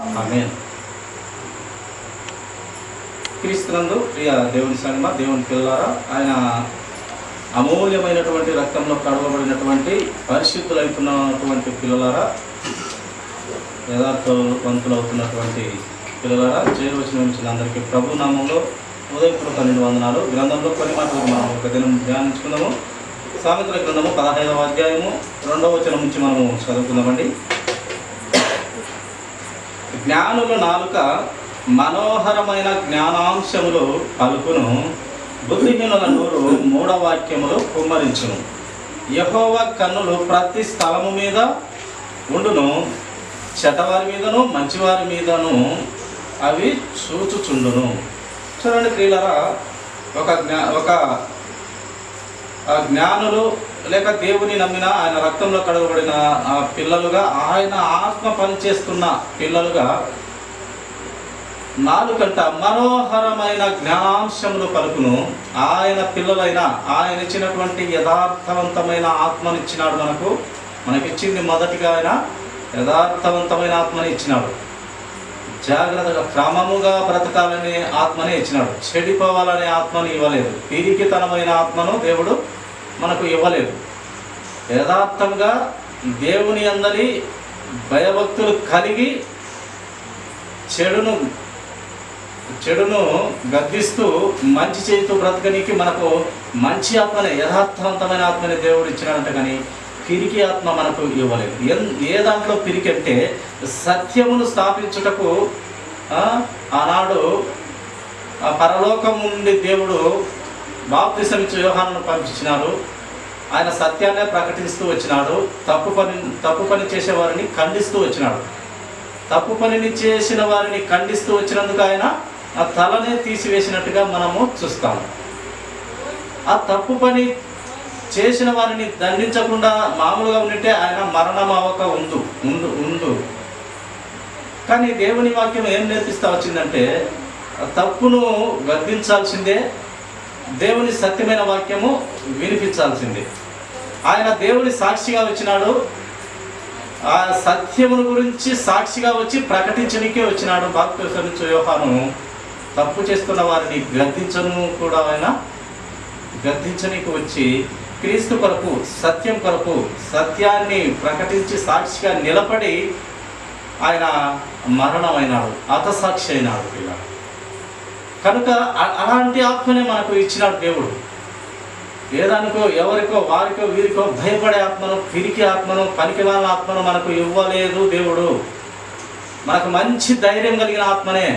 ఆమేన్. క్రీస్తునందు ప్రియ దేవుని సంగమ, దేవుని పిల్లలారా, ఆయన అమూల్యమైనటువంటి రక్తంలో కడగబడినటువంటి పరిశుద్ధులవుతున్నటువంటి పిల్లలారా, యథార్థవంతులవుతున్నటువంటి పిల్లలారా, చేరువచ్చిన నుంచి అందరికీ ప్రభు నామంలో ఉదయపూర్వక 12 వందనాలు. గ్రంథంలో కొన్ని మాటలు మనం ఒక దినం ధ్యానించుకుందాము. సామెతల గ్రంథము 15వ అధ్యాయము 2వ వచనం నుంచి మనము చదువుకుందామండి. జ్ఞానుల నాలుక మనోహరమైన జ్ఞానాంశములు పలుకును, బుద్ధిహీనుల నోరు మూఢవాక్యములు కుమ్మరించును. యెహోవా కన్నులు ప్రతి స్థలము మీద ఉండును, చెడ్డవారి మీదను మంచివారి మీదను అవి చూచుచుండును. చూడండి ప్రియులారా, ఒక జ్ఞానులు లేక దేవుని నమ్మిన, ఆయన రక్తంలో కడగబడిన పిల్లలుగా, ఆయన ఆత్మ పనిచేస్తున్న పిల్లలుగా నాలుకంట మనోహరమైన జ్ఞానాంశములు పలుకును. ఆయన పిల్లలైన, ఆయన ఇచ్చినటువంటి యథార్థవంతమైన ఆత్మనిచ్చినాడు. మనకిచ్చింది మొదటిగా ఆయన యథార్థవంతమైన ఆత్మని ఇచ్చినాడు. జాగ్రత్తగా క్రమముగా బ్రతకాలనే ఆత్మని ఇచ్చినాడు. చెడిపోవాలనే ఆత్మని ఇవ్వలేదు. పిరికితనమైన ఆత్మను దేవుడు మనకు ఇవ్వలేదు. యథార్థంగా దేవుని అందరి భయభక్తులు కలిగి చెడును గద్దిస్తూ మంచి చేస్తూ బ్రతకనికి మనకు మంచి ఆత్మనే, యథార్థవంతమైన ఆత్మని దేవుడు ఇచ్చినాడంట. కానీ పిరికి ఆత్మ మనకు ఇవ్వలేదు. ఏ దాంట్లో పిరికి అంటే, సత్యమును స్థాపించుటకు ఆనాడు పరలోకం నుండి దేవుడు బాప్తిసం ఇచ్చి యోహానును పంపించినాడు. ఆయన సత్యాన్నే ప్రకటిస్తూ వచ్చినాడు. తప్పు పని చేసేవారిని ఖండిస్తూ వచ్చినాడు. తప్పు పనిని చేసిన వారిని ఖండిస్తూ వచ్చినందుకు ఆయన ఆ తలనే తీసివేసినట్టుగా మనము చూస్తాము. ఆ తప్పు పని చేసిన వారిని దండించకుండా మామూలుగా ఉంటే ఆయన మరణం అవ్వక ఉండు. కానీ దేవుని వాక్యం ఏం నేర్పిస్తూ వచ్చిందంటే, తప్పును గద్దించాల్సిందే, దేవుని సత్యమైన వాక్యము వినిపించాల్సిందే. ఆయన దేవుని సాక్షిగా వచ్చినాడు. ఆ సత్యమును గురించి సాక్షిగా వచ్చి ప్రకటించడానికే వచ్చినాడు. బాప్తిసం ఇచ్చే యోహాను తప్పు చేస్తున్న వారిని గద్దించనీకి వచ్చి క్రీస్తు కొరకు, సత్యం కొరకు, సత్యాన్ని ప్రకటించి సాక్షిగా నిలబడి ఆయన మరణమైనాడు, హతసాక్షి అయినాడు. ఇలా కనుక అలాంటి ఆత్మనే మనకు ఇచ్చినాడు దేవుడు. ఏదానికో, ఎవరికో, వారికో, వీరికో భయపడే ఆత్మను, పిరికి ఆత్మను, పనికిమాలిన ఆత్మను మనకు ఇవ్వలేదు దేవుడు. మనకు మంచి ధైర్యం కలిగిన ఆత్మనే,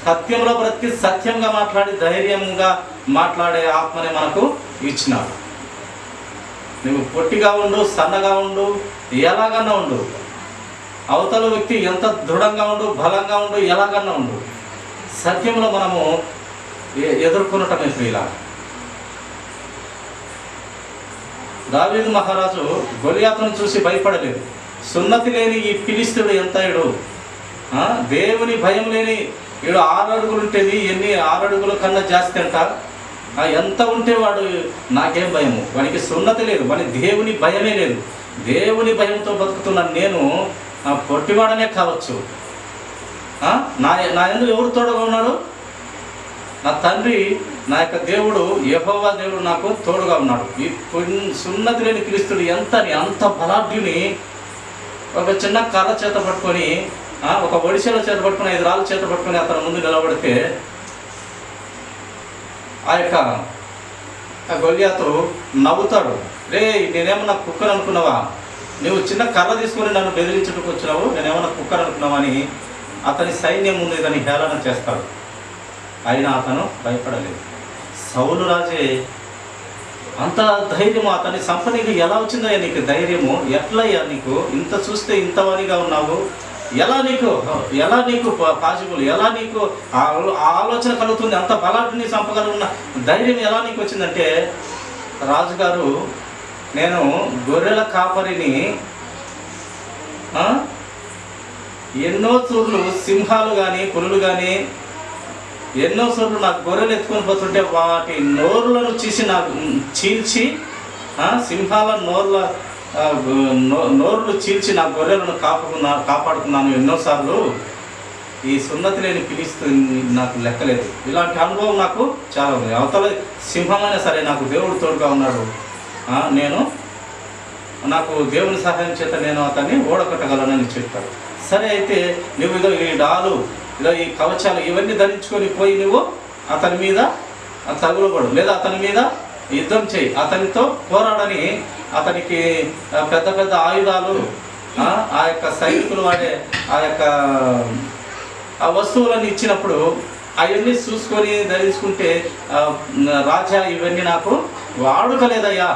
సత్యంలో బ్రతికి సత్యంగా మాట్లాడి ధైర్యంగా మాట్లాడే ఆత్మనే మనకు ఇచ్చినాడు. నువ్వు పొట్టిగా ఉండు, సన్నగా ఉండు, ఎలాగన్నా ఉండు, అవతల వ్యక్తి ఎంత దృఢంగా ఉండు, బలంగా ఉండు, ఎలాగన్నా ఉండు, సత్యంలో మనము ఎదుర్కొనటమే ప్రియుల. దావీదు మహారాజు గొలియాతును చూసి భయపడలేదు. సున్నతి లేని ఈ ఫిలిష్తీయుడు ఎంతయుడు, దేవుని భయం లేని వీడు 6 అడుగులు ఉంటేవి, 6 అడుగుల కన్నా జాస్తి అంట. ఎంత ఉంటే వాడు నాకేం భయము, వానికి సున్నతి లేదు, వానికి దేవుని భయమే లేదు. దేవుని భయంతో బతుకుతున్న నేను పొట్టివాడనే కావచ్చు, నా ఎందుకు ఎవరు తోడుగా ఉన్నాడు? నా తండ్రి, నా యొక్క దేవుడు యెహోవా దేవుడు నాకు తోడుగా ఉన్నాడు. ఈ సున్నతి లేని క్రీస్తుడు అంత బలాఢ్యుని ఒక చిన్న కర్ర చేత పట్టుకొని, ఒక ఒడిశలో చేత పట్టుకొని, 5 రాళ్ళ చేత పట్టుకొని అతని ముందు నిలబడితే ఆ యొక్క గొలియాతు నవ్వుతాడు. రే, నేనేమన్నా కుక్కర్ అనుకున్నావా? నువ్వు చిన్న కర్ర తీసుకొని నన్ను బెదిరించుటకు వచ్చినావు, నేనేమన్నా కుక్కర్ అనుకున్నావా అని అతని సైన్యం ముందు ఇతని హేళన చేస్తాడు. అయినా అతను భయపడలేదు. సౌలు రాజే అంత ధైర్యము, అతని సంపనీకి ఎలా వచ్చిందయ్యా నీకు ధైర్యము? ఎట్లయ్యా నీకు ఇంత చూస్తే ఇంతవానిగా ఉన్నావు? ఎలా నీకు పాజిబుల్, ఎలా నీకు ఆలోచన కలుగుతుంది? అంత బలాన్ని చంపగలుగున్న ధైర్యం ఎలా నీకు వచ్చిందంటే, రాజుగారు, నేను గొర్రెల కాపరిని, ఎన్నో చూర్లు సింహాలు కానీ పులులు కానీ ఎన్నో సార్లు నాకు గొర్రెలు ఎత్తుకొని పోతుంటే వాటి నోరులను చీల్చి సింహాల నోర్లు చీల్చి నా గొర్రెలను కాపాడుకున్నాను ఎన్నోసార్లు. ఈ సున్నతి లేని పిలిస్తూ నాకు లెక్కలేదు. ఇలాంటి అనుభవం నాకు చాలా ఉంది. అవతల సింహమైనా సరే నాకు దేవుడు తోడుగా ఉన్నాడు, నాకు దేవుని సహాయం చేత నేను అతన్ని ఓడగొట్టగలనని చెప్తాడు. సరే, అయితే నువ్వు ఇదో ఈ డాలు, ఇదో ఈ కవచాలు ఇవన్నీ ధరించుకొని పోయి నువ్వు అతని మీద తగులబడు, లేదా అతని మీద యుద్ధం చేయి, అతనితో పోరాడని అతనికి పెద్ద పెద్ద ఆయుధాలు, ఆ యొక్క సైనికులు వాడే ఆ యొక్క ఆ వస్తువులను ఇచ్చినప్పుడు అవన్నీ చూసుకొని ధరించుకుంటే, రాజా ఇవన్నీ నాకు వాడుకలేదయ్యా,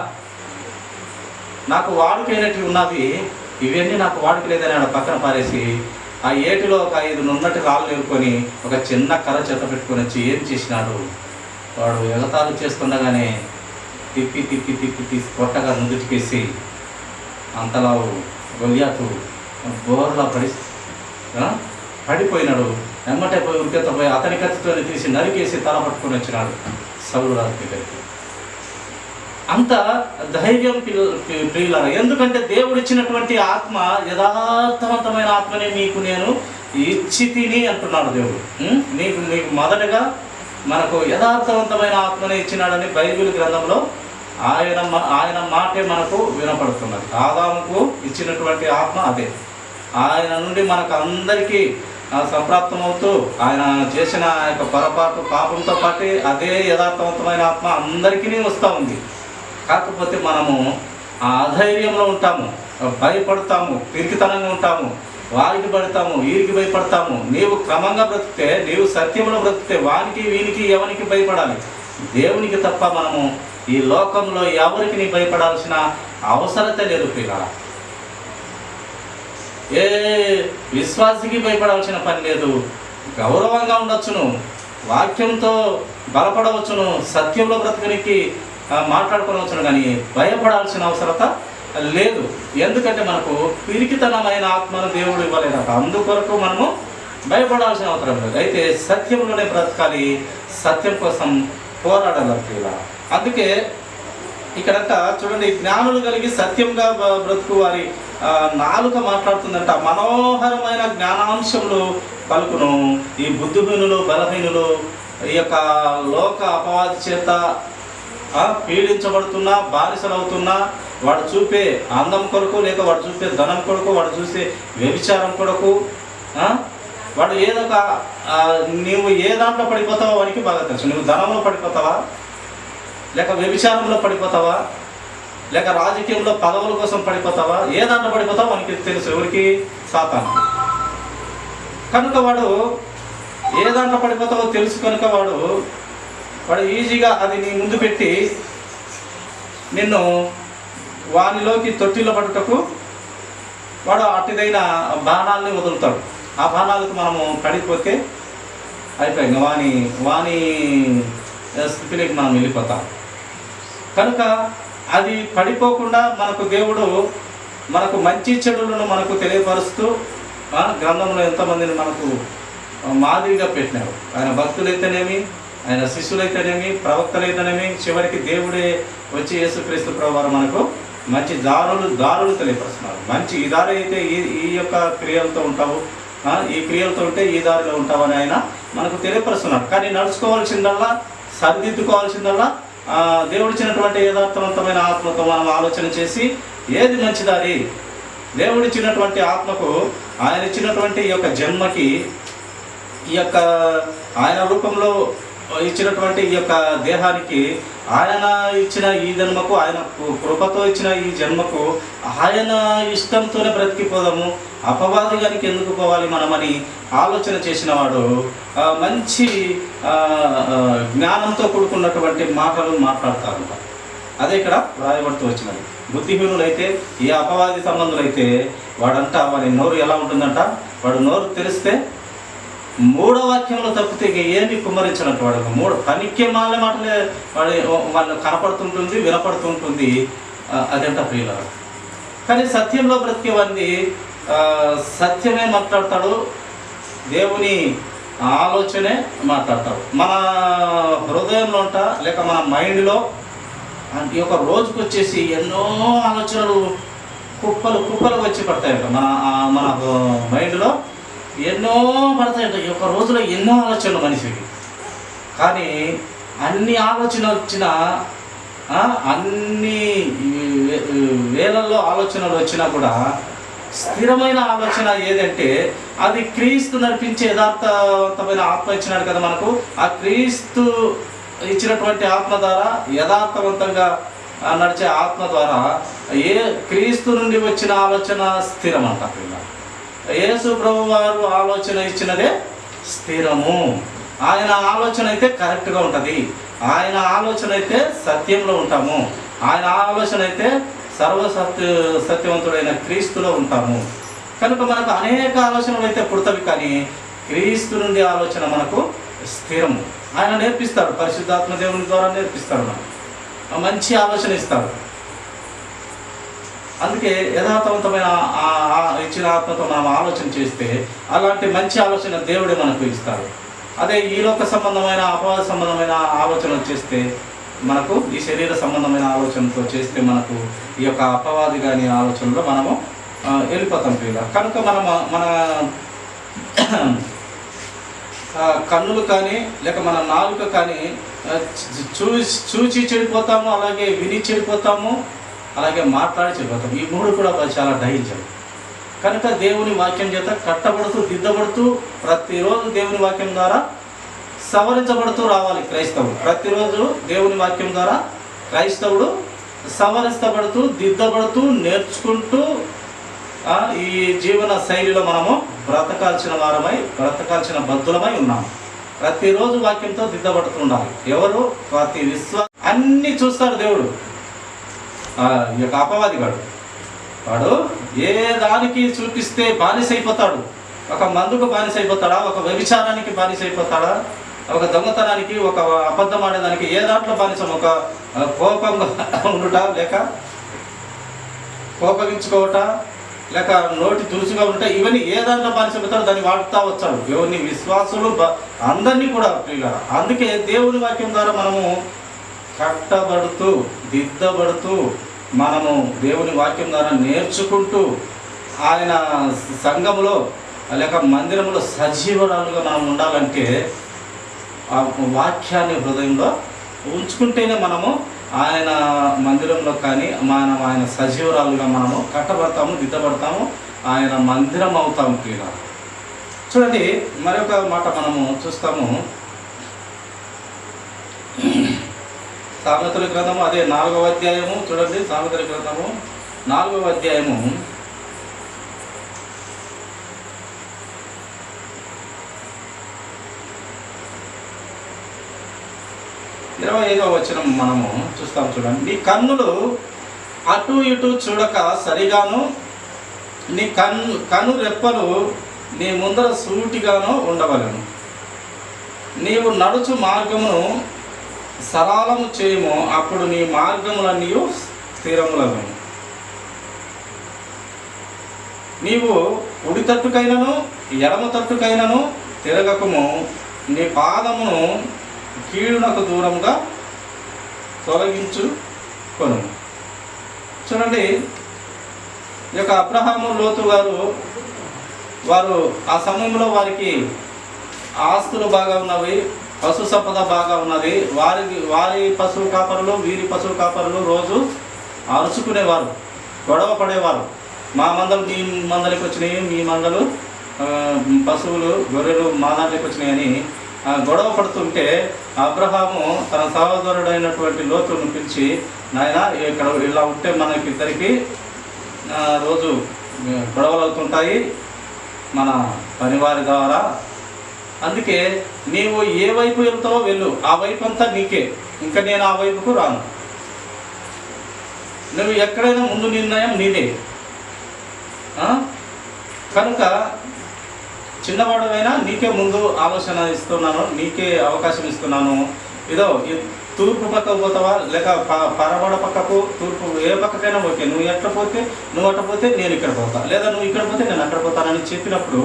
నాకు వాడుకైనట్టు ఉన్నవి, ఇవన్నీ నాకు వాడుక లేదని ఆడ పక్కన పారేసి ఆ ఏటిలో ఒక 5 నున్నటి రాళ్ళు నిలుపుకొని ఒక చిన్న కర్ర చేత పెట్టుకొని వచ్చి ఏం చేసినాడు, వాడు ఎగతాళి చేస్తుండగానే తిప్పి తిప్పి తిప్పి తీసి కొట్టగా నుదుటికేసి అంతలా గొలియాతు బోర్లా పడిపోయినాడు. ఎమ్మటే పోయి ఉరికెత్తపోయి అతని కత్తితో తీసి నరికేసి తల పట్టుకొని వచ్చినాడు సౌలు రాజు దగ్గరికి. అంత ధైర్యం ప్రియులారా, ఎందుకంటే దేవుడు ఇచ్చినటువంటి ఆత్మ యథార్థవంతమైన ఆత్మనే మీకు నేను ఇచ్చి తిని అంటున్నాడు దేవుడు. మీకు మొదటగా మనకు యథార్థవంతమైన ఆత్మనే ఇచ్చినాడని బైబిల్ గ్రంథంలో ఆయన మాటే మనకు వినపడుతున్నది. ఆదాముకు ఇచ్చినటువంటి ఆత్మ అదే, ఆయన నుండి మనకు అందరికీ సంప్రాప్తమవుతూ ఆయన చేసిన యొక్క పొరపాటు పాపంతో పాటు అదే యథార్థవంతమైన ఆత్మ అందరికీ వస్తూ ఉంది. కాకపోతే మనము ఆ అధైర్యంలో ఉంటాము, భయపడతాము, పిరికితనంగా ఉంటాము, వారికి పడతాము, వీరికి భయపడతాము. నీవు క్రమంగా బ్రతికితే, నీవు సత్యంలో బ్రతికితే వానికి వీనికి ఎవరికి భయపడాలి? దేవునికి తప్ప మనము ఈ లోకంలో ఎవరికి నీ భయపడాల్సిన అవసరత లేదు పిల్లల. ఏ విశ్వాసికి భయపడాల్సిన పని లేదు. గౌరవంగా ఉండొచ్చును, వాక్యంతో బలపడవచ్చును, సత్యంలో బ్రతకనికి మాట్లాడుకోవచ్చును, కానీ భయపడాల్సిన అవసరత లేదు. ఎందుకంటే మనకు పిరికితనమైన ఆత్మను దేవుడు ఇవ్వలేదట, అందుకొరకు మనము భయపడాల్సిన అవసరం లేదు. అయితే సత్యంలోనే బ్రతకాలి, సత్యం కోసం పోరాడాలి. అందుకే ఇక్కడంతా చూడండి, జ్ఞానులు కలిగి సత్యంగా బ్రతుకు వారి నాలుక మాట్లాడుతుందంట, మనోహరమైన జ్ఞానాంశములు పలుకును. ఈ బుద్ధిహీనులు, బలహీనులు ఈ యొక్క లోక అపవాది చేత పీడించబడుతున్నా, బానిసలవుతున్నా, వాడు చూపే అందం కొరకు, లేక వాడు చూపే ధనం కొరకు, వాడు చూసే వ్యభిచారం కొరకు, వాడు ఏదొక నీవు ఏ దాంట్లో పడిపోతావో వానికి బాగా తెలుసు. నువ్వు ధనంలో పడిపోతావా, లేక వ్యభిచారంలో పడిపోతావా, లేక రాజకీయంలో పదవుల కోసం పడిపోతావా, ఏ దాంట్లో పడిపోతావో వానికి తెలుసు. ఎవరికి? సాతాను. కనుక వాడు ఏ దాంట్లో పడిపోతావో తెలుసు కనుక వాడు ఈజీగా అది నీ ముందు పెట్టి నిన్ను వానిలోకి తొట్టిలో పడుటకు వాడు అట్టిదైన బాణాలని వదులుతాడు. ఆ బాణాలకు మనము పడిపోతే అయిపోయింది, వాని స్థితిలోకి మనం వెళ్ళిపోతాం. కనుక అది పడిపోకుండా మనకు దేవుడు మనకు మంచి చెడులను మనకు తెలియపరుస్తూ గ్రంథంలో ఎంతమందిని మనకు మాదిరిగా పెట్టినారు. ఆయన భక్తులైతేనేమి, ఆయన శిష్యులైతేనేమి, ప్రవక్తలైతేనేమి, చివరికి దేవుడే వచ్చి యేసుక్రీస్తు ప్రభువారు మనకు మంచి దారులు తెలియపరుస్తున్నారు. మంచి ఈ దారి అయితే ఈ యొక్క క్రియలతో ఉంటావు, ఈ క్రియలతో ఉంటే ఈ దారిలో ఉంటావు అని ఆయన మనకు తెలియపరుస్తున్నాడు. కానీ నడుచుకోవాల్సిందల్లా, సరిదిద్దుకోవాల్సిందల్లా దేవుడిచ్చినటువంటి యథార్థవంతమైన ఆత్మతో మనం ఆలోచన చేసి ఏది మంచి దారి, దేవుడిచ్చినటువంటి ఆత్మకు, ఆయన ఇచ్చినటువంటి ఈ యొక్క జన్మకి, ఈ యొక్క ఆయన రూపంలో ఇచ్చినటువంటి ఈ యొక్క దేహానికి, ఆయన ఇచ్చిన ఈ జన్మకు, ఆయన కృపతో ఇచ్చిన ఈ జన్మకు ఆయన ఇష్టంతోనే బ్రతికిపోదాము, అపవాదిగానికి ఎందుకు పోవాలి మనమని ఆలోచన చేసిన వాడు మంచి జ్ఞానంతో కూడుకున్నటువంటి మాటలు మాట్లాడతారు. అదే ఇక్కడ రాయబడుతూ వచ్చినది. బుద్ధిహీనులైతే, ఈ అపవాది సంబంధులైతే వాడంట వాడి నోరు ఎలా ఉంటుందంట, వాడు నోరు తెరిస్తే 3వ వాక్యంలో తప్పితే ఏమి కుమ్మరించినట్టు వాడు 3 పనికి మాలే మాటలే వాళ్ళు కనపడుతుంటుంది, వినపడుతుంటుంది. అదంట ప్రియుల. కానీ సత్యంలో బ్రతికేవాడిని సత్యమే మాట్లాడతాడు, దేవుని ఆలోచనే మాట్లాడతాడు. మన హృదయంలో అంట, లేక మన మైండ్లో ఈ యొక్క రోజుకు వచ్చేసి ఎన్నో ఆలోచనలు కుప్పలు వచ్చి పడతాయంట. మన మైండ్లో ఎన్నో పడతాయంట. ఈ ఒక రోజులో ఎన్నో ఆలోచనలు మనిషికి. కానీ అన్ని ఆలోచన వచ్చినా, అన్ని వేలల్లో ఆలోచనలు వచ్చినా కూడా స్థిరమైన ఆలోచన ఏదంటే అది క్రీస్తు నడిపించే యథార్థవంతమైన ఆత్మ ఇచ్చినాడు కదా మనకు. ఆ క్రీస్తు ఇచ్చినటువంటి ఆత్మ ద్వారా, యథార్థవంతంగా నడిచే ఆత్మ ద్వారా క్రీస్తు నుండి వచ్చిన ఆలోచన స్థిరం అంట. యేసు ప్రభు వారు ఆలోచన ఇచ్చినదే స్థిరము. ఆయన ఆలోచన అయితే కరెక్ట్గా ఉంటుంది. ఆయన ఆలోచన అయితే సత్యంలో ఉంటాము. ఆయన ఆలోచన అయితే సత్యవంతుడైన క్రీస్తులో ఉంటాము. కనుక మనకు అనేక ఆలోచనలు అయితే పుడతవి, కానీ క్రీస్తు నుండి ఆలోచన మనకు స్థిరము. ఆయన నేర్పిస్తాడు, పరిశుద్ధాత్మ దేవుని ద్వారా నేర్పిస్తాడు, మనకు మంచి ఆలోచన ఇస్తాడు. అందుకే యథార్థవంతమైన ఇచ్చిన ఆత్మతో మనం ఆలోచన చేస్తే అలాంటి మంచి ఆలోచన దేవుడే మనకు ఇస్తాడు. అదే ఈ లోక సంబంధమైన, అపవాద సంబంధమైన ఆలోచనలు చేస్తే, మనకు ఈ శరీర సంబంధమైన ఆలోచనతో చేస్తే మనకు ఈ యొక్క అపవాది కాని ఆలోచనలో మనము వెళ్ళిపోతాం పిల్లలు. కనుక మన కన్నులు కానీ లేక మన నాలుక కానీ చూచి చెడిపోతాము, అలాగే విని చెడిపోతాము, అలాగే మాట్లాడి చెడిపోతాము. ఈ మూడు కూడా చాలా దహించాలి. కనుక దేవుని వాక్యం చేత కట్టబడుతూ, దిద్దబడుతూ, ప్రతిరోజు దేవుని వాక్యం ద్వారా సవరించబడుతూ రావాలి క్రైస్తవుడు. ప్రతిరోజు దేవుని వాక్యం ద్వారా క్రైస్తవుడు సవరించబడుతూ, దిద్దబడుతూ, నేర్చుకుంటూ ఈ జీవన శైలిలో మనము బ్రతకాల్సిన వారమై, బ్రతకాల్సిన బద్ధులమై ఉన్నాము. ప్రతిరోజు వాక్యంతో దిద్దబడుతూ ఉండాలి. ఎవరు? ప్రతి అన్నీ చూస్తాడు దేవుడు. ఈ యొక్క అపవాది వాడు ఏ దానికి చూపిస్తే బానిసైపోతాడు. ఒక మందుకు బానిసైపోతాడా, ఒక వ్యభిచారానికి బానిసైపోతాడా, ఒక దొంగతనానికి, ఒక అబద్ధం ఆడేదానికి, ఏ దాంట్లో బానిసం? ఒక కోపంగా ఉండుట, లేక కోపగించుకోవట, లేక నోటి తులుసుగా ఉంట, ఇవన్నీ ఏ దాంట్లో బానిసైపోతాడో దాన్ని వాడుతూ వచ్చాడు. దేవుని విశ్వాసులు అందరినీ కూడా ప్రియులారా. అందుకే దేవుని వాక్యం ద్వారా మనము కట్టబడుతూ, దిద్దబడుతూ, మనము దేవుని వాక్యం ద్వారా నేర్చుకుంటూ, ఆయన సంఘములో లేక మందిరంలో సజీవరాలుగా మనం ఉండాలంటే ఆ వాక్యాన్ని హృదయంలో ఉంచుకుంటేనే మనము ఆయన మందిరంలో కానీ ఆయన సజీవరాలుగా మనము కట్టబడతాము, దిద్దబడతాము, ఆయన మందిరం అవుతాము. ప్రియుల చూడండి, మరొక మాట మనము చూస్తాము. సామెతల గ్రంథము, అదే 4వ అధ్యాయము చూడండి. సామెతల గ్రంథము 4వ అధ్యాయము 25వ వచనం మనము చూస్తాం. చూడండి, నీ కన్నులు అటు ఇటు చూడక సరిగాను, నీ కన్ను రెప్పలు నీ ముందర సూటిగాను ఉండవలను. నీవు నడుచు మార్గమును సరళము చేయము, అప్పుడు నీ మార్గములన్నీ స్థిరములను. నీవు కుడి తట్టుకైనను ఎడమ తట్టుకైనను తిరగకము, నీ పాదమును కీడునకు దూరంగా తొలగించుకొను. చూడండి, ఈ యొక్క అబ్రహాము, లోతు వారు ఆ సమయంలో వారికి ఆస్తులు బాగా ఉన్నవి, పశు సంపద బాగా ఉన్నది. వారి పశువు కాపరులు, వీరి పశువు కాపరులు రోజు అరుచుకునేవారు, గొడవ పడేవారు. మా మందలు మీ మందలికి వచ్చినాయి, మీ మందలు పశువులు గొర్రెలు మా దాంట్లోకి వచ్చినాయని గొడవ పడుతుంటే అబ్రహాము తన సహోదరుడైనటువంటి లోతును పిలిచి, నాయన ఇక్కడ ఇలా ఉంటే మనకిద్దరికి రోజు గొడవలు అవుతుంటాయి మన పనివారి ద్వారా. అందుకే నీవు ఏ వైపు వెళ్తావో వెళ్ళు, ఆ వైపు అంతా నీకే, ఇంకా నేను ఆ వైపుకు రాను. నువ్వు ఎక్కడైనా ముందు నిర్ణయం నీదే. కనుక చిన్నవాడమైనా నీకే ముందు ఆలోచన ఇస్తున్నాను, నీకే అవకాశం ఇస్తున్నాను. ఇదో తూర్పు పక్కకు పోతావా, లేక పరమడ పక్కకు, తూర్పు ఏ పక్కకైనా ఓకే. నువ్వు ఎట్లా పోతే నువ్వు అట్ట పోతే నేను ఇక్కడ పోతా, లేదా నువ్వు ఇక్కడ పోతే నేను అక్కడ పోతానని చెప్పినప్పుడు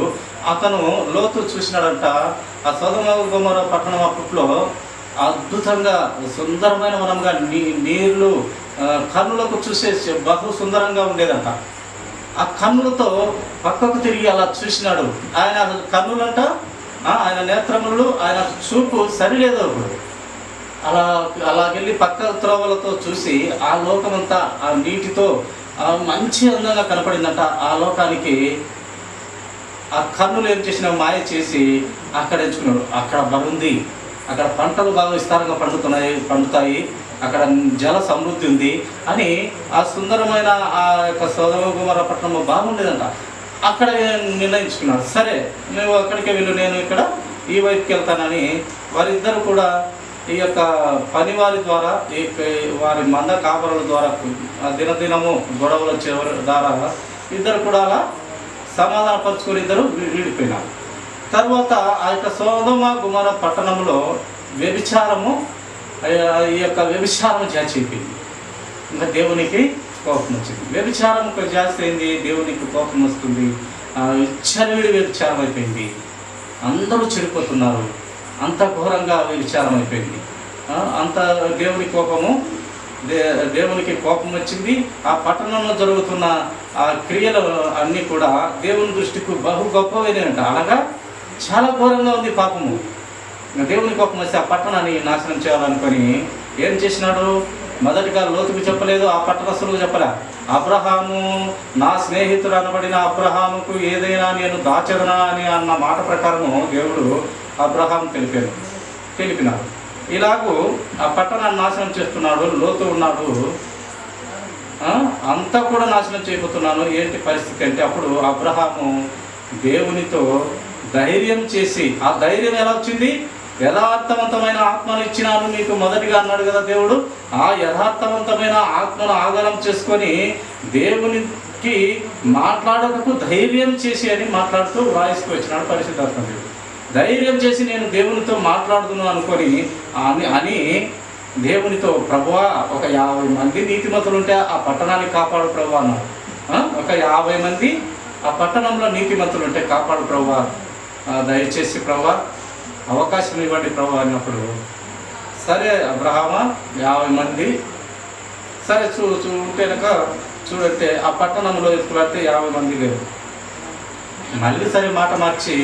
అతను లోతు చూసినాడంట. ఆ సొదొమ గొమొర్రా పట్టణం అప్పట్లో అద్భుతంగా సుందరమైన వనంగా, నీళ్లు కన్నులకు చూసే బహు సుందరంగా ఉండేదంట. ఆ కన్నులతో పక్కకు తిరిగి అలా చూసినాడు. ఆయన కన్నులంట, ఆయన నేత్రములు, ఆయన చూపు సరిలేదు. అప్పుడు అలాగెళ్ళి పక్క త్రోవలతో చూసి ఆ లోకమంతా ఆ నీటితో మంచి అందంగా కనపడిందంట. ఆ లోకానికి ఆ కన్నులు ఏం చేసిన మాయ చేసి అక్కడ ఎంచుకున్నాడు. అక్కడ బరుంది, అక్కడ పంటలు బాగా విస్తారంగా పండుతాయి, అక్కడ జల సమృద్ధి ఉంది అని ఆ సుందరమైన ఆ యొక్క సొదొమ గొమొర్రా పట్టణం బాగుండేదంట. అక్కడ నిర్ణయించుకున్నాడు, సరే నువ్వు అక్కడికే వెళ్ళు, నేను ఇక్కడ ఈ వైపుకి వెళ్తానని. వారిద్దరు కూడా ఈ యొక్క పనివారి ద్వారా, ఈ వారి మంద కాపరుల ద్వారా దినదినము గొడవలు వచ్చే ద్వారా ఇద్దరు కూడా అలా సమాధానపరుచుకొని ఇద్దరు విడిపోయినారు. తర్వాత ఆ యొక్క సొదొమ గొమొర్రా పట్టణంలో వ్యభిచారము, ఈ యొక్క వ్యభిచారం జాచిపోయింది. ఇంకా దేవునికి కోపం వచ్చింది. వ్యభిచారం జాస్తి అయింది, దేవునికి కోపం వస్తుంది. విచ్చలవిడి వ్యభిచారం అయిపోయింది. అందరూ చెడిపోతున్నారు. అంత ఘోరంగా వ్యభిచారం అయిపోయింది. అంత దేవునికి కోపం వచ్చింది. ఆ పట్టణంలో జరుగుతున్న ఆ క్రియలు అన్నీ కూడా దేవుని దృష్టికి బహు గొప్పవైనట. అనగా చాలా ఘోరంగా ఉంది పాపము. దేవుని కోపం వస్తే ఆ పట్టణాన్ని నాశనం చేయాలనుకొని ఏం చేసినాడు? మొదటిగా లోతుకు చెప్పలేదు, ఆ పట్టణస్తులకు చెప్పలే. అబ్రహాము నా స్నేహితుడు అనబడిన అబ్రహాముకు ఏదైనా నేను దాచెదనా అని అన్న మాట ప్రకారము దేవుడు అబ్రహాం తెలిపినాడు. ఇలాగూ ఆ పట్టణాన్ని నాశనం చేస్తున్నాడు. లోతు ఉన్నాడు, అంతా కూడా నాశనం చేయబోతున్నాను. ఏంటి పరిస్థితి అంటే అప్పుడు అబ్రహాము దేవునితో ధైర్యం చేసి, ఆ ధైర్యం ఎలా వచ్చింది? యథార్థవంతమైన ఆత్మను ఇచ్చినాను మీకు మొదటిగా అన్నాడు కదా దేవుడు. ఆ యథార్థవంతమైన ఆత్మను ఆధారం చేసుకొని దేవునికి మాట్లాడటకు ధైర్యం చేసి అని మాట్లాడుతూ వ్రాయిస్తూ వచ్చినాడు పరిశుద్ధాత్మ దేవుడు. ధైర్యం చేసి నేను దేవునితో మాట్లాడుతున్నాను అనుకొని అని దేవునితో, ప్రభువా ఒక 50 మంది నీతిమంతులు ఉంటే ఆ పట్టణాన్ని కాపాడు ప్రభువా అన్నాడు. ఒక 50 మంది ఆ పట్టణంలో నీతిమంతులు ఉంటే కాపాడు ప్రభువా, దయచేసి ప్రభువా అవకాశం ఇవ్వండి ప్రభు అన్నప్పుడు, సరే అబ్రహామా 50 మంది సరే ఉంటేనక చూడంటే ఆ పట్టణంలో ఎత్తులాడితే 50 మంది లేరు. మళ్ళీ సరే మాట మార్చి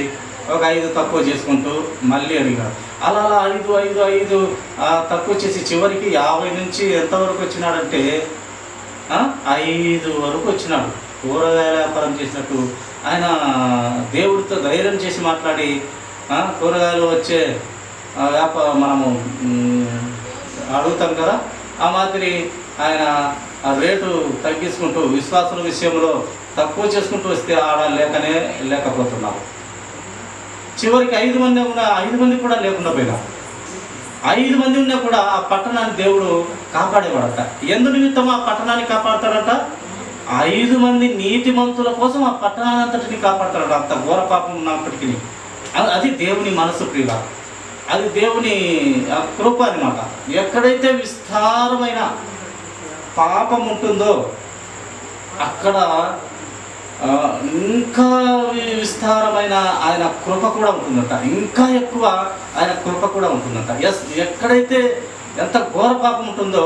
ఒక 5 తక్కువ చేసుకుంటూ మళ్ళీ అడిగాడు. అలా 5 తక్కువ చేసి చివరికి 50 నుంచి ఎంతవరకు వచ్చినాడంటే 5 వరకు వచ్చినాడు. కూరగాయల వ్యాపారం చేసినట్టు ఆయన దేవుడితో ధైర్యం చేసి మాట్లాడి, కూరగాయలు వచ్చే మనము అడుగుతాం కదా, ఆ మాదిరి ఆయన ఆ రేటు తగ్గించుకుంటూ విశ్వాసుల విషయంలో తక్కువ చేసుకుంటూ వస్తే ఆడ లేకపోతున్నారు. చివరికి 5 మంది కూడా లేకుండా పోయినారు. 5 మంది ఉన్నా కూడా ఆ పట్టణాన్ని దేవుడు కాపాడేవాడట. ఎందు నిమిత్తం ఆ పట్టణాన్ని కాపాడతాడట? 5 మంది నీతిమంతుల కోసం ఆ పట్టణాన్ని అంతటిని కాపాడతాడట. అంత ఘోర పాపం ఉన్నప్పటికీ అది దేవుని మనసు ప్రియుల, అది దేవుని కృప అన్నమాట. ఎక్కడైతే విస్తారమైన పాపం ఉంటుందో అక్కడ ఇంకా విస్తారమైన ఆయన కృప కూడా ఉంటుందంట. ఇంకా ఎక్కువ ఆయన కృప కూడా ఉంటుందంట. ఎక్కడైతే ఎంత ఘోర పాపం ఉంటుందో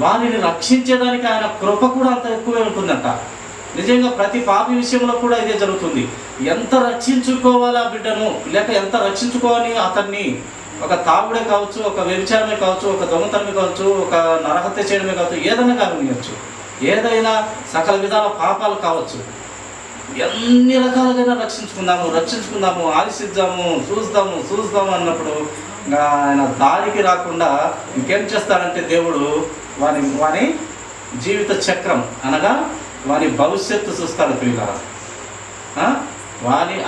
వారిని రక్షించేదానికి ఆయన కృప కూడా అంత ఎక్కువే ఉంటుందంట. నిజంగా ప్రతి పాపి విషయంలో కూడా ఇదే జరుగుతుంది. ఎంత రక్షించుకోవాలా బిడ్డను, లేక ఎంత రక్షించుకోవాలి అతన్ని, ఒక తాగుడే కావచ్చు, ఒక వ్యభిచారమే కావచ్చు, ఒక దొంగతనమే కావచ్చు, ఒక నరహత్య చేయడమే కావచ్చు, ఏదైనా కానివ్వచ్చు, ఏదైనా సకల విధాల పాపాలు కావచ్చు. ఎన్ని రకాలుగా రక్షించుకుందాము, ఆలోచిద్దాము, చూద్దాము అన్నప్పుడు ఆయన దారికి రాకుండా ఇంకేం చేస్తాడంటే దేవుడు వాని జీవిత చక్రం అనగా వాని భవిష్యత్తు చూస్తాడు ప్రియులారా.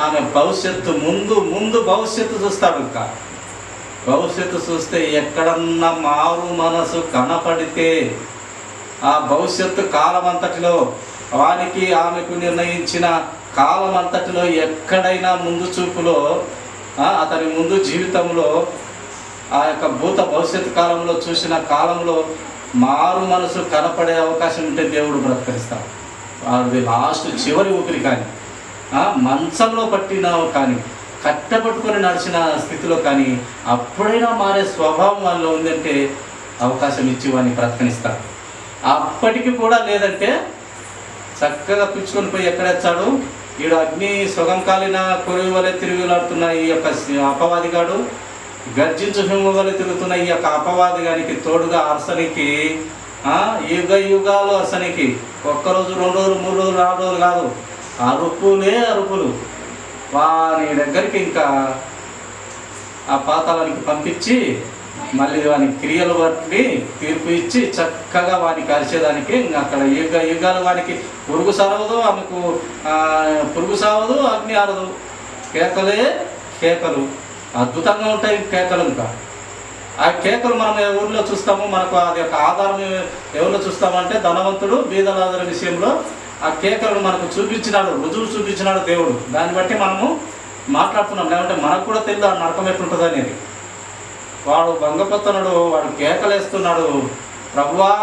ఆమె భవిష్యత్తు ముందు భవిష్యత్తు చూస్తాడు. ఇంకా భవిష్యత్తు చూస్తే ఎక్కడన్నా మారు మనసు కనపడితే ఆ భవిష్యత్తు కాలం అంతటిలో వానికి ఆమెకు నిర్ణయించిన కాలం అంతటిలో ఎక్కడైనా ముందు చూపులో అతని ముందు జీవితంలో ఆ యొక్క భవిష్యత్తు కాలంలో చూసిన కాలంలో మారు మనసు కనపడే అవకాశం ఉంటే దేవుడు బ్రతకరిస్తాడు. అది లాస్ట్ చివరి ఊపిరి కానీ, మంచంలో పట్టినావు కానీ, కట్టబట్టుకొని నడిచిన స్థితిలో కానీ అప్పుడైనా మారే స్వభావం వాళ్ళలో ఉందంటే అవకాశం ఇచ్చి వాడిని బ్రతకనిస్తాడు. అప్పటికి కూడా లేదంటే చక్కగా పిలుచుకొని పోయి ఎక్కడెచ్చాడు? ఈడు అగ్ని సొగం కాలిన కొరువు వలె తిరుగులాడుతున్న ఈ యొక్క అపవాదిగాడు, గర్జించు సింహం వలె తిరుగుతున్న ఈ యొక్క అపవాదిగానికి తోడుగా అర్సనికి యుగ యుగాలు అర్సనికి ఒక్కరోజు 2 రోజులు 3 రోజులు 4 రోజులు కాదు, అరుపులే అరుపులు. వాని దగ్గరికి ఇంకా ఆ పాతాళానికి పంపించి మళ్ళీ వాని క్రియలు బట్టి తీర్పు ఇచ్చి చక్కగా వానికి అరిచేదానికి అక్కడ యుగ యుగాలు వానికి పురుగు సారవదు, ఆమెకు పురుగు సావదు, అగ్ని ఆరదు. కేకలే కేకలు, అద్భుతంగా ఉంటాయి కేకలు. ఇంకా ఆ కేకలు మనం ఊరిలో చూస్తాము. మనకు అది యొక్క ఆధారం ఎవరిలో చూస్తామంటే ధనవంతుడు బీదలాదర విషయంలో ఆ కేకలను మనకు చూపించినాడు, రుజువు చూపించినాడు దేవుడు. దాన్ని బట్టి మనము మాట్లాడుతున్నాం. లేదంటే మనకు కూడా తెలియదు ఆ నరకం ఎట్లుంటుంది అనేది. వాడు భంగపడుతున్నాడు, వాడు కేకలేస్తున్నాడు, ప్రభువా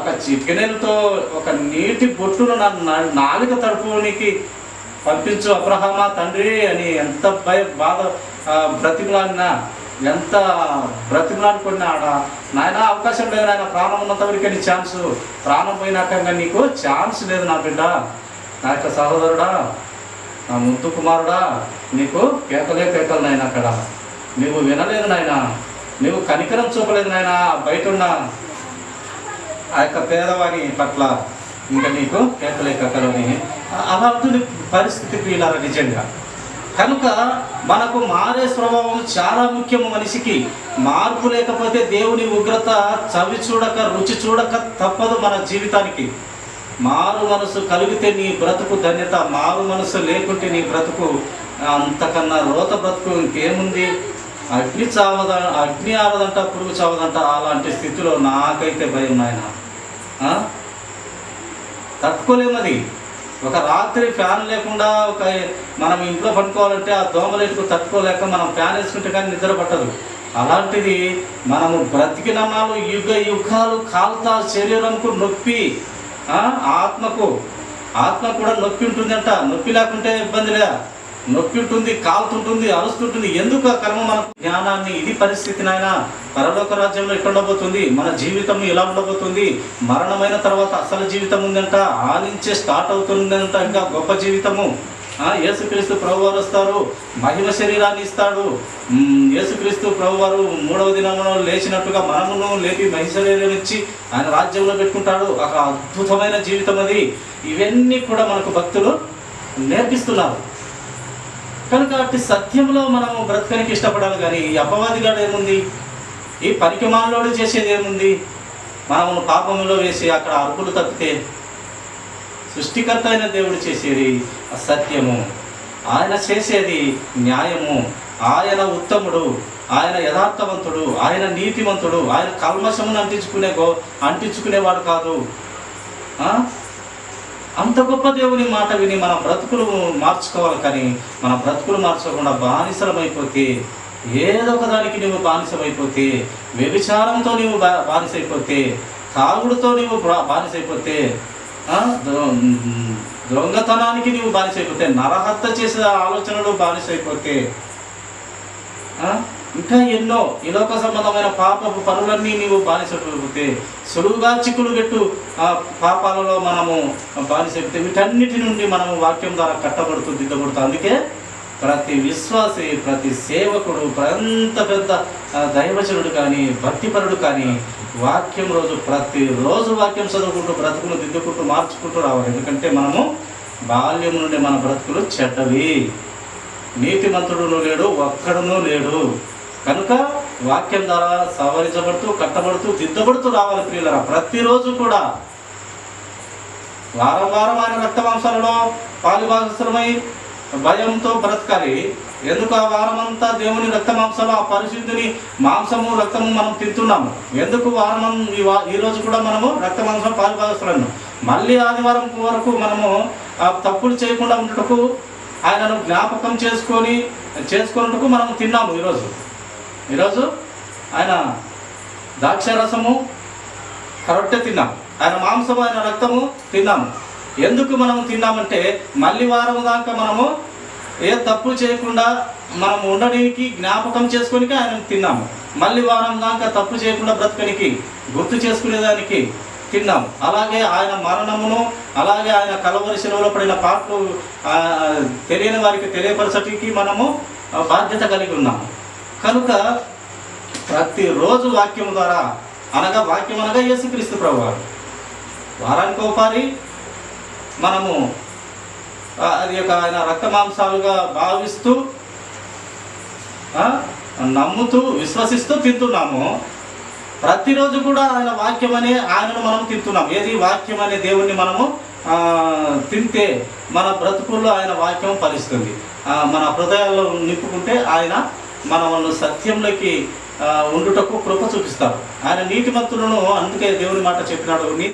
ఒక చికెనెలతో ఒక నీటి బొట్టును నాలుక తడుపునికి పంపించు అబ్రహామా తండ్రి అని ఎంత బాధ బ్రతిమలాడినా, ఎంత బ్రతిమలాడుకున్నా ఆడ నాయన అవకాశం లేదు నాయన, ప్రాణం ఉన్నంత వరకే నీ ఛాన్స్, ప్రాణం పోయినాక నీకు ఛాన్స్ లేదు నా బిడ్డ, నా యొక్క సహోదరుడా, నా ముద్దు కుమారుడా, నీకు కేకలే కేకలు నాయన. అక్కడ నువ్వు వినలేదు నాయన, నువ్వు కనికరం చూపలేదు నాయన బయట ఉన్న ఆ యొక్క పేదవాని పట్ల, ఇంకా నీకు కేకలే కేకలు అని. అలా ఉంటుంది పరిస్థితి ప్రియులారా నిజంగా. కనుక మనకు మారే స్వభావం చాలా ముఖ్యము. మనిషికి మార్పు లేకపోతే దేవుని ఉగ్రత చవి చూడక రుచి చూడక తప్పదు మన జీవితానికి. మారు మనసు కలిగితే నీ బ్రతుకు ధన్యత, మారు మనసు లేకుంటే నీ బ్రతుకు అంతకన్నా రోత బ్రతుకు ఇంకేముంది? అగ్ని ఆరదంట, పురుగు చావదంట. అలాంటి స్థితిలో నాకైతే భయం నాయన, తట్టుకోలేమది. ఒక రాత్రి ఫ్యాన్ లేకుండా మనం ఇంట్లో పడుకోవాలంటే ఆ దోమలేటుకు తట్టుకోలేక మనం ఫ్యాన్ వేసుకుంటే కానీ నిద్ర పట్టదు. అలాంటిది మనము బ్రతికిన నాలు యుగ యుగాలు కాలుతా శరీరంకు నొప్పి, ఆత్మ కూడా నొప్పి ఉంటుందంట. నొప్పి లేకుంటే ఇబ్బంది లేదా? నొప్పి ఉంటుంది, కాలుతుంటుంది, అరుస్తుంటుంది. ఎందుకు ఆ కర్మ మనకు జ్ఞానాన్ని? ఇది పరిస్థితి నాయన. పరలోక రాజ్యంలో ఎక్కడ ఉండబోతుంది? మన జీవితం ఎలా ఉండబోతుంది? మరణమైన తర్వాత అసలు జీవితం ఉందంట, ఆ నుంచే స్టార్ట్ అవుతుందంట ఇంకా గొప్ప జీవితము. యేసుక్రీస్తు ప్రభువారు వస్తారు, మహిమ శరీరాన్ని ఇస్తాడు. యేసుక్రీస్తు ప్రభువారు 3వ దినమున లేచినట్టుగా మనమును లేపి మహిమ శరీరం ఇచ్చి ఆయన రాజ్యంలో పెట్టుకుంటాడు. ఒక అద్భుతమైన జీవితం అది. ఇవన్నీ కూడా మనకు భక్తులు నేర్పిస్తున్నారు. కనుక అట్టి సత్యంలో మనము బ్రతకనికి ఇష్టపడాలి. కానీ ఈ అపవాదిగాడు ఏముంది? ఈ పనికిమాలోడు చేసేది ఏముంది? మనము పాపంలో వేసి అక్కడ అరుపులు తప్పితే సృష్టికర్త అయిన దేవుడు చేసేది అసత్యము, ఆయన చేసేది న్యాయము, ఆయన ఉత్తముడు, ఆయన యథార్థవంతుడు, ఆయన నీతిమంతుడు, ఆయన కల్మషమును అంటించుకునేవాడు కాదు. అంత గొప్ప దేవుని మాట విని మన బ్రతుకులు మార్చుకోవాలి. కానీ మన బ్రతుకులు మార్చుకోకుండా బానిసలమైపోతే, ఏదో ఒక దానికి నువ్వు బానిసమైపోతే, వ్యభిచారంతో నువ్వు బానిసైపోతే, తాగుడుతో నువ్వు బానిసైపోతే, దొంగతనానికి నువ్వు బానిసైపోతే, నరహత్య చేసే ఆలోచనలు బానిసైపోతే, ఇంకా ఎన్నో ఇలోక సంబంధమైన పాపపు పనులన్నీ నీవు బానిసైపోతే, సులువుగా చిక్కులు పెట్టు పాపాలలో మనము బానిసైపోతే, వీటన్నిటి నుండి మనము వాక్యం ద్వారా కట్టబడుతూ దిద్దబడుతూ. అందుకే ప్రతి విశ్వాసి, ప్రతి సేవకుడు, ఎంత పెద్ద దైవజనుడు కానీ భక్తిపరుడు కానీ ప్రతిరోజు వాక్యం చదువుకుంటూ బ్రతుకులు దిద్దుకుంటూ మార్చుకుంటూ రావాలి. ఎందుకంటే మనము బాల్యం నుండి మన బ్రతుకులు చెడ్డవి, నీతిమంతుడును లేడు, ఒక్కడునూ లేడు. కనుక వాక్యం ద్వారా సవరించబడుతూ కట్టబడుతూ దిద్దబడుతూ రావాలి ప్రియులరా. ప్రతిరోజు కూడా వారం వారం ఆయన రక్త మాంసాలలో పాలుభాగస్థులమై భయంతో బ్రతకాలి. ఎందుకు? ఆ వారం అంతా దేవుని రక్త మాంసాలు, ఆ పరిశుద్ధుని మాంసము రక్తము మనం తింటున్నాము. ఎందుకు? ఈరోజు కూడా మనము రక్త మాంసం పాలుభాగస్థులను మళ్ళీ ఆదివారం వరకు మనము తప్పులు చేయకుండా ఉండటకు, ఆయనను జ్ఞాపకం చేసుకున్నట్టుకు మనం తిన్నాము. ఈరోజు ఆయన ద్రాక్షరసము రొట్టె తిన్నాము, ఆయన మాంసము, ఆయన రక్తము తిన్నాము. ఎందుకు మనము తిన్నామంటే మళ్ళీ వారం దాకా మనము ఏ తప్పు చేయకుండా మనం ఉండడానికి జ్ఞాపకం చేసుకొని ఆయన తిన్నాము. మళ్ళీ వారం దాకా తప్పు చేయకుండా బ్రతకనికి, గుర్తు చేసుకునేదానికి, తిన్నాము. అలాగే ఆయన మరణమును, అలాగే ఆయన కలవరి శిలువలో పడిన పాటలు తెలియని వారికి తెలియపరచడానికి మనము బాధ్యత కలిగి ఉన్నాము. కనుక ప్రతిరోజు వాక్యం ద్వారా, వాక్యం అనగా యేసుక్రీస్తు ప్రభువారు, వారానికి ఒకసారి మనము అది యొక్క ఆయన రక్త మాంసాలుగా భావిస్తూ, నమ్ముతూ, విశ్వసిస్తూ తింటున్నాము. ప్రతిరోజు కూడా ఆయన వాక్యం అనే ఆయనను మనం తింటున్నాం. ఏది వాక్యం అనే దేవుణ్ణి మనము తింటే మన బ్రతుకుల్లో ఆయన వాక్యం ఫలిస్తుంది. మన హృదయాల్లో నింపుకుంటే ఆయన మనల్ని సత్యంలోకి ఉండుటకు కృప చూపిస్తాడు. ఆయన నీతిమంతులను, అందుకే దేవుని మాట చెప్పినాడు,